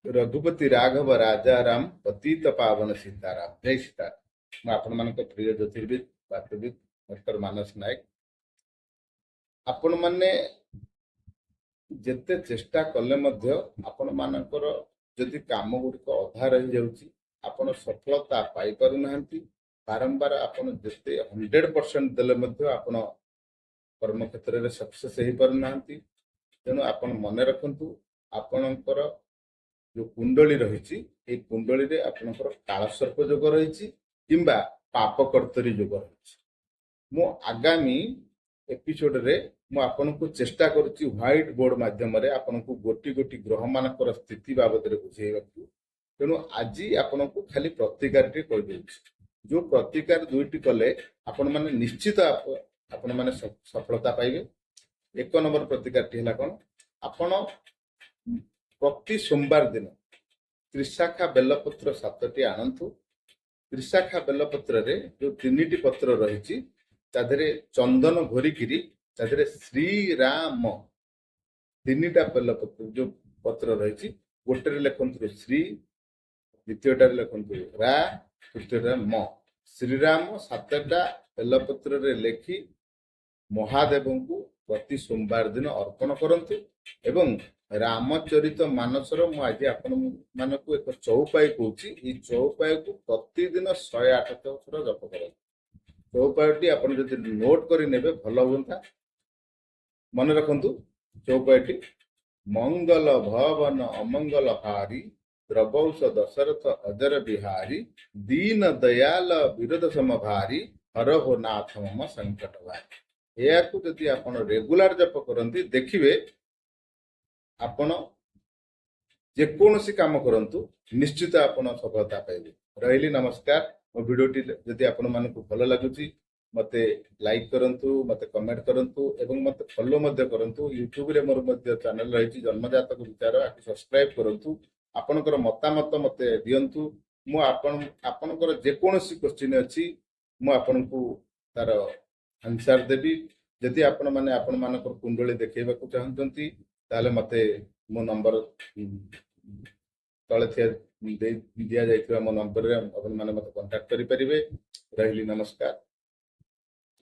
रघुपति राघव राजा राम पतित पावन सीताराम। जय सीताराम। मैं आपण मान प्रिय ज्योतिर्विद वास्तविद डॉक्टर मानस नायक। आपण माने जेते चेष्टा कले मध्य आपण मानकर जदि काम गुड़िक अधा रही जाउची आपण सफलता पाई पारु नाहंती। बारंबार आपण जेते 100% देले मध्य आपण कर्म क्षेत्र में सक्सेस हो पारु नाहंती। तेणु आपण मने रखंतु आपणकर जो कुंडली रही कुंडली रे आपनकर कालसर्प जोग रही किंबा पाप कर्तरी जोग रही। मो आगामी एपिसोड रे मु आपनको चेष्टा करूची व्हाइट बोर्ड माध्यम रे आपनको गोटी गोटी ग्रह मानकर स्थिति बाबद रे बुझेइबाकू। तेणु आज आपनको खाली प्रतिकार टे कहि देउछि। जो प्रतिकार दुईटी कले आपण माने निश्चित आपण माने सफलता पाइबे। एक नंबर प्रतिकार टी हला कोन आपण प्रति सोमवार दिन त्रिशाखा बेलपत्र 7टी आणंतु। त्रिशाखा बेलपत्र रे जो 3टी पत्र रही चंदन घोरिकी श्री राम 3टा बेलपत्र जो पत्र रही गोटे लिखु श्री, द्वितीयटार लिखु रा, तृतीयटार म। श्रीराम 7टा बेलपत्र रे लेखि महादेव को प्रति सोमवार दिन अर्पण करंतु। एवं रामचरित मानसर मु आज आपण मानकु एक चौपाई कहूची। ई चौपाई को प्रतिदिन 108 थर जप करंतु। चौपाईटी आपण जदि नोट करि नेबे भलो होंता। मन रखंतु चौपाईटी मंगल भवन अमंगल हारी द्रवौष दशरथ अजर बिहारी दीन दयाल विरोध समभारी हरहो नाथ मम संकट भारी। या को जदि आपण रेगुलर जप करंती देखिबे आपण जेकोसी काम करंतु निश्चित आपण सफलता पाइबे। रहिली नमस्कार। मो वीडियोटी जदि आपण मानकु भलो लागुची मते लाइक करंतु, मते कमेंट करंतु एवं मते फॉलो मध्ये करंतु। यूट्यूब रे मोर मध्ये चैनल रहिची जन्मजातक विचार आकि सब्सक्राइब करंतु। आपनकर मतामत मते दियंतु। मु आपनकर जेकोसी क्वेश्चन अछि मु आपनकु तार आंसर देबी। जदि आपण माने आपण मानकर कुंडली देखैबा को चाहंतंती ताले मते मो नंबर तले दिया जाइथिबा मो नंबर रे आपण माने मते कांटेक्ट करि परिबे। रहिली नमस्कार।